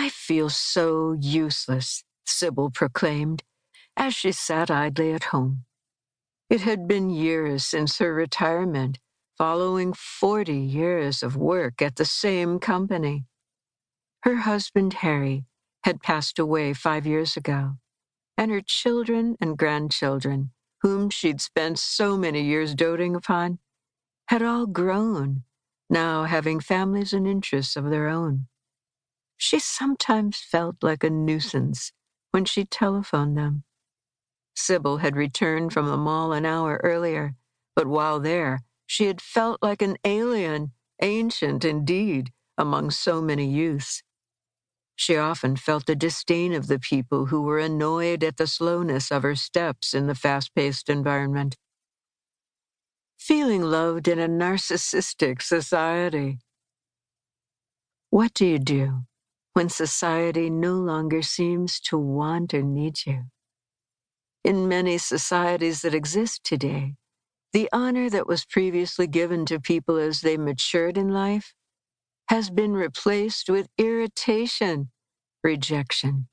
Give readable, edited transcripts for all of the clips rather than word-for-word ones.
"I feel so useless," Sybil proclaimed as she sat idly at home. It had been years since her retirement, following 40 years of work at the same company. Her husband, Harry, had passed away 5 years ago, and her children and grandchildren, whom she'd spent so many years doting upon, had all grown, now having families and interests of their own. She sometimes felt like a nuisance when she telephoned them. Sybil had returned from the mall an hour earlier, but while there, she had felt like an alien, ancient indeed, among so many youths. She often felt the disdain of the people who were annoyed at the slowness of her steps in the fast-paced environment. Feeling loved in a narcissistic society. What do you do when society no longer seems to want or need you? In many societies that exist today, the honor that was previously given to people as they matured in life has been replaced with irritation, rejection,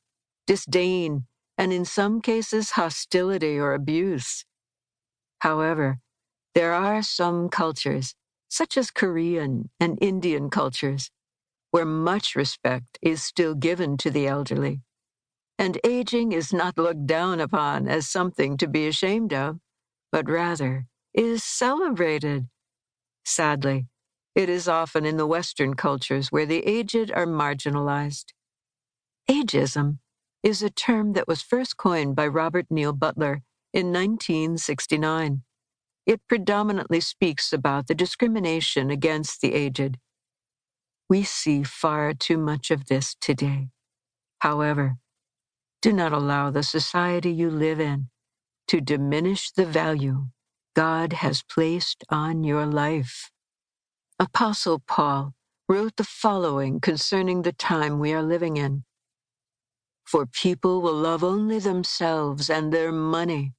disdain, and in some cases hostility or abuse. However, there are some cultures, such as Korean and Indian cultures, where much respect is still given to the elderly, and aging is not looked down upon as something to be ashamed of, but rather is celebrated. Sadly, it is often in the Western cultures where the aged are marginalized. Ageism is a term that was first coined by Robert Neil Butler in 1969. It predominantly speaks about the discrimination against the aged. We see far too much of this today. However, do not allow the society you live in to diminish the value God has placed on your life. Apostle Paul wrote the following concerning the time we are living in. "For people will love only themselves and their money.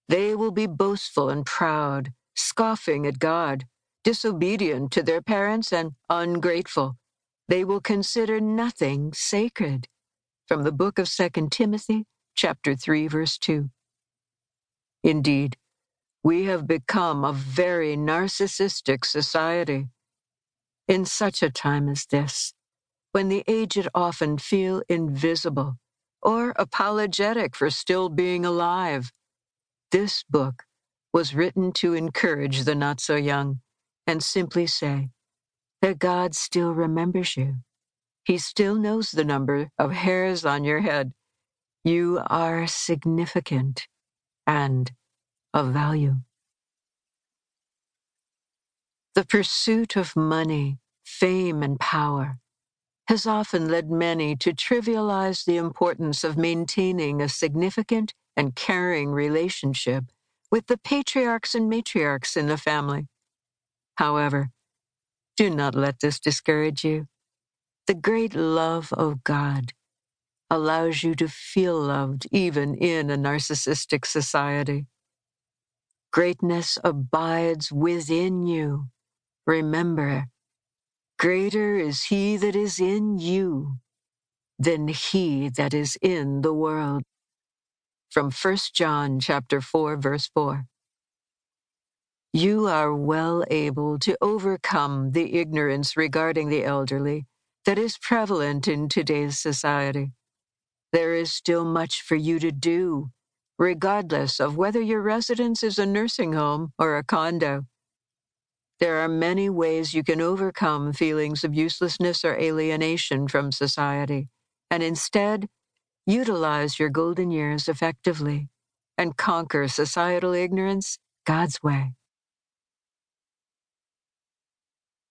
They will be boastful and proud, scoffing at God, disobedient to their parents, and ungrateful. They will consider nothing sacred." From the book of 2 Timothy, chapter 3, verse 2. Indeed, we have become a very narcissistic society. In such a time as this, when the aged often feel invisible or apologetic for still being alive, this book was written to encourage the not-so-young and simply say that God still remembers you. He still knows the number of hairs on your head. You are significant and of value. The pursuit of money, fame, and power has often led many to trivialize the importance of maintaining a significant and caring relationship with the patriarchs and matriarchs in the family. However, do not let this discourage you. The great love of God allows you to feel loved even in a narcissistic society. Greatness abides within you. Remember, greater is he that is in you than he that is in the world. From 1 John chapter 4, verse 4. You are well able to overcome the ignorance regarding the elderly that is prevalent in today's society. There is still much for you to do, regardless of whether your residence is a nursing home or a condo. There are many ways you can overcome feelings of uselessness or alienation from society, and instead, utilize your golden years effectively and conquer societal ignorance God's way.